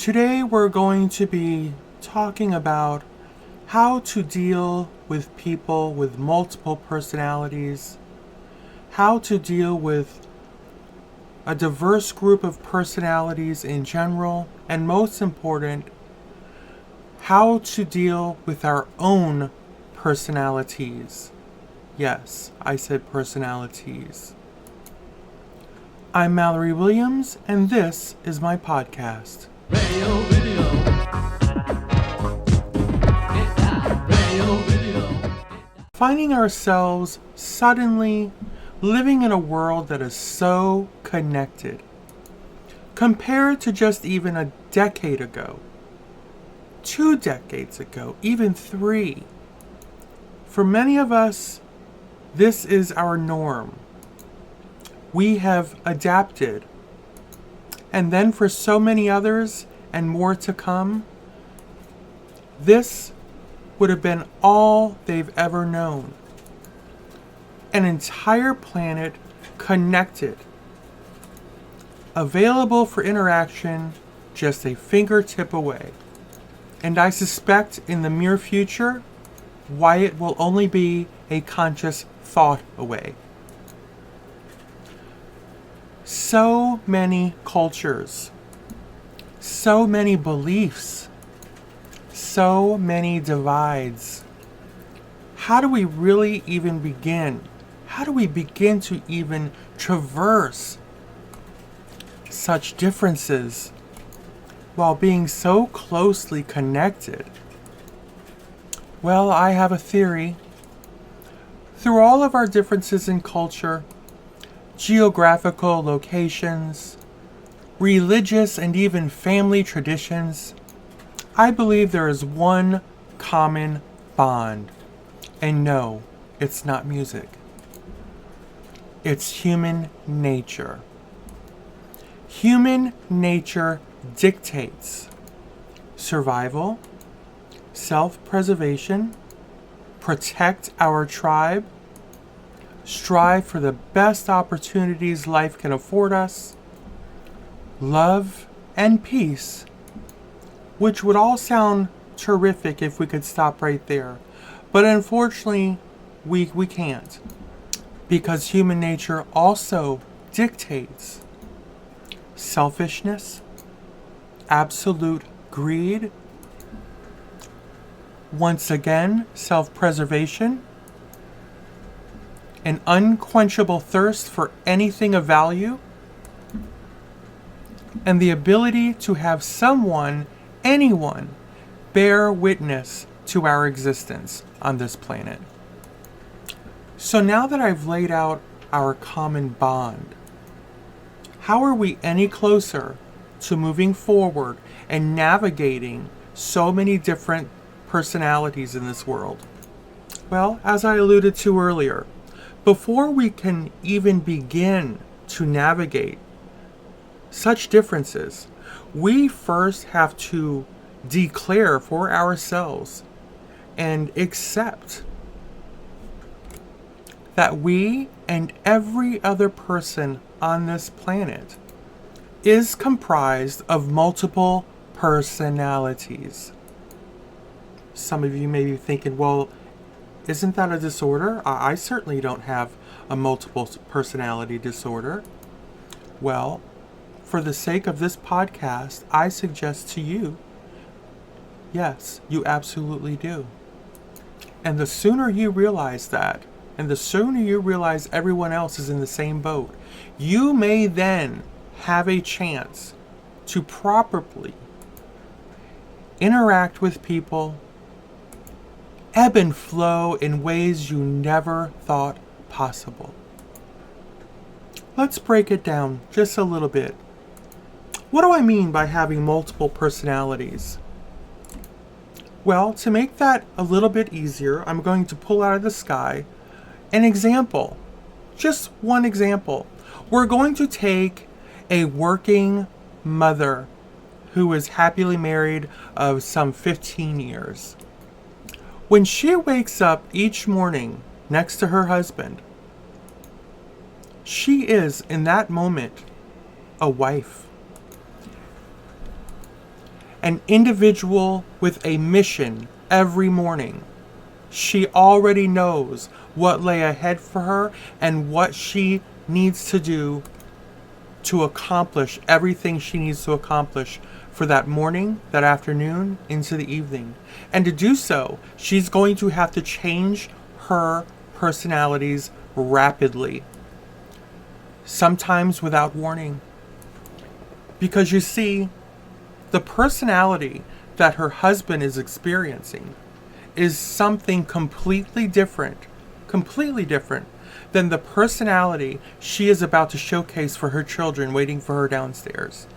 Today we're going to be talking about how to deal with people with multiple personalities, how to deal with a diverse group of personalities in general, and most important, how to deal with our own personalities. Yes, I said personalities. I'm Mallery Williams, and this is my podcast. Radio video. Radio video. Finding ourselves suddenly living in a world that is so connected, compared to just even a decade ago, 2 decades ago, even 3. For many of us, this is our norm. We have adapted. And then for so many others, and more to come, this would have been all they've ever known. An entire planet connected, available for interaction just a fingertip away. And I suspect in the near future, it will only be a conscious thought away. So many cultures, so many beliefs, so many divides. How do we really even begin? How do we begin to even traverse such differences while being so closely connected? Well, I have a theory. Through all of our differences in culture, geographical locations, religious and even family traditions, I believe there is one common bond. And no, it's not music. It's human nature. Human nature dictates survival, self-preservation, protect our tribe, strive for the best opportunities life can afford us, love and peace, which would all sound terrific if we could stop right there. But unfortunately, we can't, because human nature also dictates selfishness, absolute greed, once again, self-preservation, an unquenchable thirst for anything of value, and the ability to have someone, anyone, bear witness to our existence on this planet. So now that I've laid out our common bond, how are we any closer to moving forward and navigating so many different personalities in this world? Well, as I alluded to earlier, before we can even begin to navigate such differences, we first have to declare for ourselves and accept that we and every other person on this planet is comprised of multiple personalities. Some of you may be thinking, well, isn't that a disorder? I certainly don't have a multiple personality disorder. Well, for the sake of this podcast, I suggest to you, yes, you absolutely do. And the sooner you realize that, and the sooner you realize everyone else is in the same boat, you may then have a chance to properly interact with people, ebb and flow in ways you never thought possible. Let's break it down just a little bit. What do I mean by having multiple personalities? Well, to make that a little bit easier, I'm going to pull out of the sky an example. Just one example. We're going to take a working mother who is happily married of some 15 years. When she wakes up each morning next to her husband, she is, in that moment, a wife. an individual with a mission every morning. She already knows what lay ahead for her and what she needs to do to accomplish everything she needs to accomplish for that morning, that afternoon, into the evening. And to do so, she's going to have to change her personalities rapidly, sometimes without warning. Because you see, the personality that her husband is experiencing is something completely different than the personality she is about to showcase for her children waiting for her downstairs.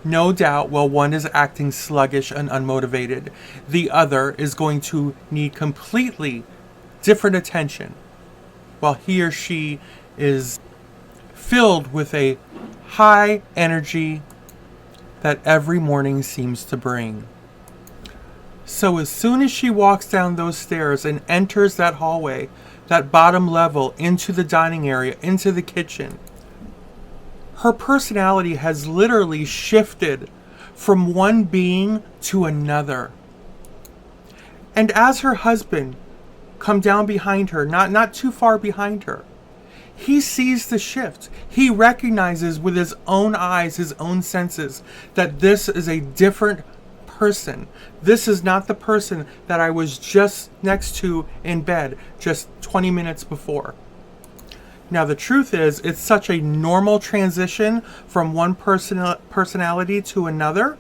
No doubt, while one is acting sluggish and unmotivated, the other is going to need completely different attention, while he or she is filled with a high energy that every morning seems to bring. So as soon as she walks down those stairs and enters that hallway, that bottom level, into the dining area, into the kitchen, her personality has literally shifted from one being to another. And as her husband come down behind her, not too far behind her, he sees the shift. He recognizes with his own eyes, his own senses, that this is a different person. This is not the person that I was just next to in bed just 20 minutes before. Now, the truth is, it's such a normal transition from one personality to another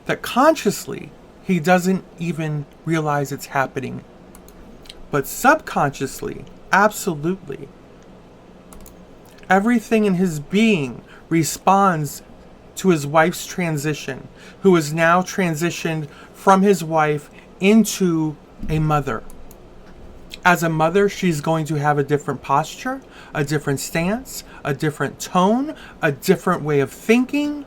that consciously he doesn't even realize it's happening. But subconsciously, absolutely, everything in his being responds to his wife's transition, who is now transitioned from his wife into a mother. As a mother, she's going to have a different posture, a different stance, a different tone, a different way of thinking.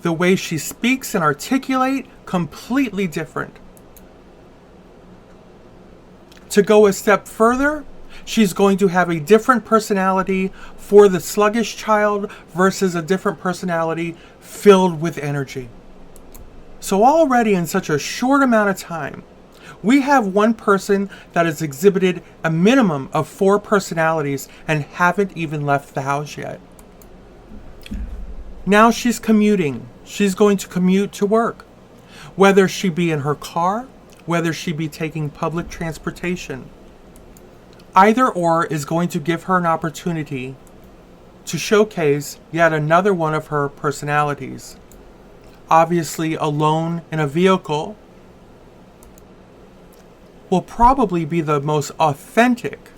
The way she speaks and articulate, completely different. To go a step further, she's going to have a different personality for the sluggish child versus a different personality filled with energy. So already in such a short amount of time, we have one person that has exhibited a minimum of 4 personalities and haven't even left the house yet. Now she's commuting. She's going to commute to work. Whether she be in her car, whether she be taking public transportation. Either or is going to give her an opportunity to showcase yet another one of her personalities. Obviously, alone in a vehicle will probably be the most authentic,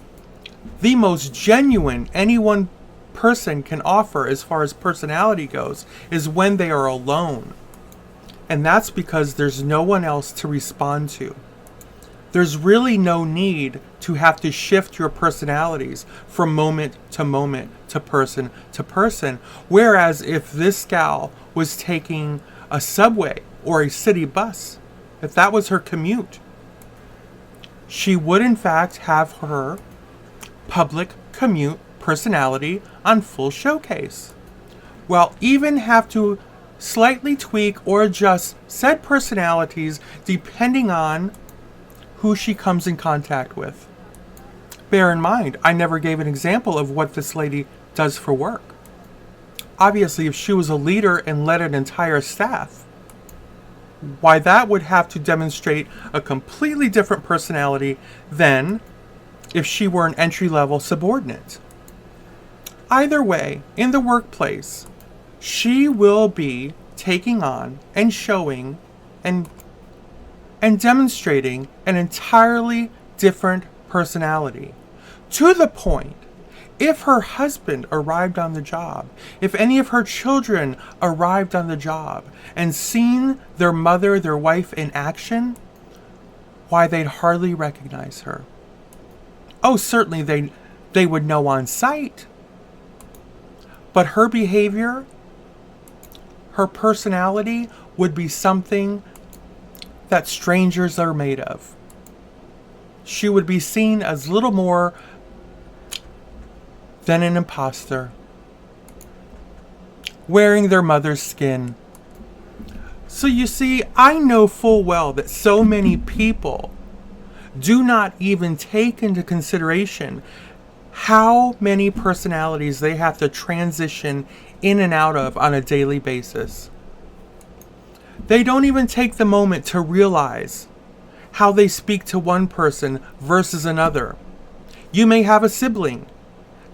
the most genuine any one person can offer as far as personality goes, is when they are alone. And that's because there's no one else to respond to. There's really no need to have to shift your personalities from moment, to person. Whereas if this gal was taking a subway or a city bus, if that was her commute, she would in fact have her public commute personality on full showcase. While even have to slightly tweak or adjust said personalities depending on who she comes in contact with. Bear in mind, I never gave an example of what this lady does for work. Obviously, if she was a leader and led an entire staff, why that would have to demonstrate a completely different personality than if she were an entry-level subordinate. Either way, in the workplace, she will be taking on and showing and demonstrating an entirely different personality. To the point, if her husband arrived on the job, if any of her children arrived on the job and seen their mother, their wife in action, why they'd hardly recognize her. Oh, certainly they would know on sight. But her behavior, her personality would be something that strangers are made of. She would be seen as little more than an imposter, wearing their mother's skin So you see, I know full well that so many people do not even take into consideration how many personalities they have to transition in and out of on a daily basis. They don't even take the moment to realize how they speak to one person versus another. You may have a sibling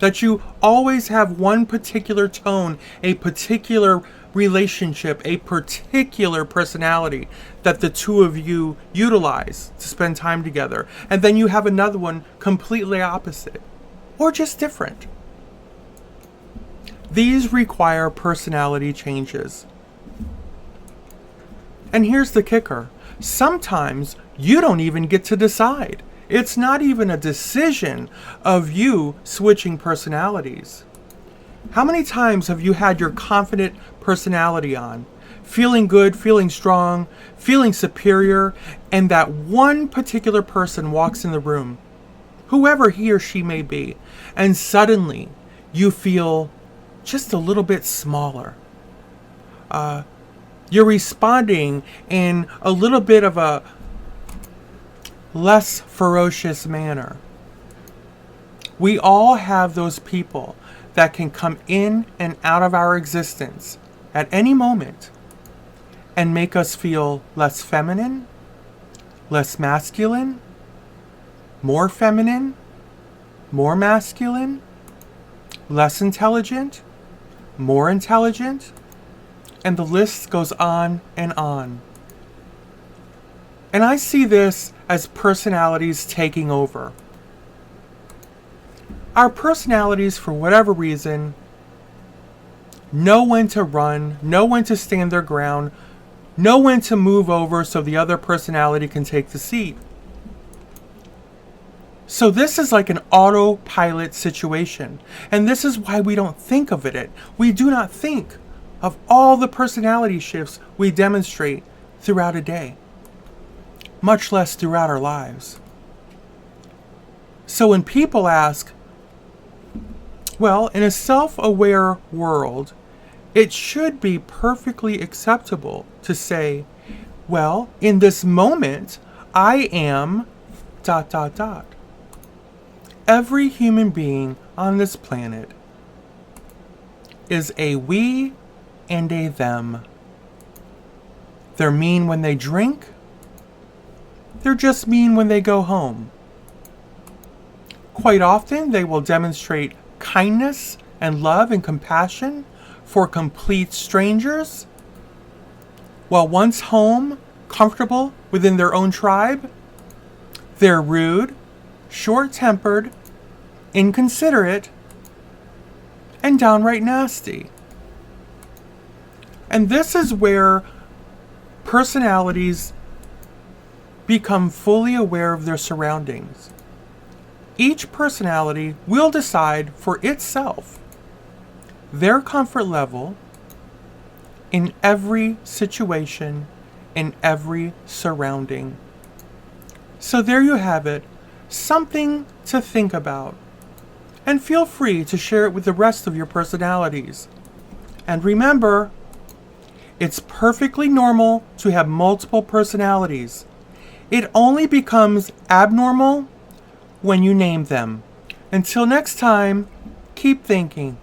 that you always have one particular tone, a particular relationship, a particular personality that the two of you utilize to spend time together. And then you have another one completely opposite or just different. These require personality changes. And here's the kicker. Sometimes you don't even get to decide. It's not even a decision of you switching personalities. How many times have you had your confident personality on, feeling good, feeling strong, feeling superior, and that one particular person walks in the room, whoever he or she may be, and suddenly you feel just a little bit smaller? You're responding in a little bit of a less ferocious manner. We all have those people that can come in and out of our existence at any moment and make us feel less feminine, less masculine, more feminine, more masculine, less intelligent, more intelligent, and the list goes on and on. And I see this as personalities taking over. Our personalities, for whatever reason, know when to run, know when to stand their ground, know when to move over so the other personality can take the seat. So this is like an autopilot situation. And this is why we don't think of it. We do not think of all the personality shifts we demonstrate throughout a day, much less throughout our lives. So when people ask, well, in a self-aware world, it should be perfectly acceptable to say, well, in this moment, I am ... Every human being on this planet is a we and a them. They're mean when they drink. They're just mean when they go home. Quite often, they will demonstrate kindness and love and compassion for complete strangers, while once home, comfortable within their own tribe, they're rude, short-tempered, inconsiderate, and downright nasty. And this is where personalities become fully aware of their surroundings. Each personality will decide for itself their comfort level in every situation, in every surrounding. So there you have it, something to think about. And feel free to share it with the rest of your personalities. And remember, it's perfectly normal to have multiple personalities. It only becomes abnormal when you name them. Until next time, keep thinking.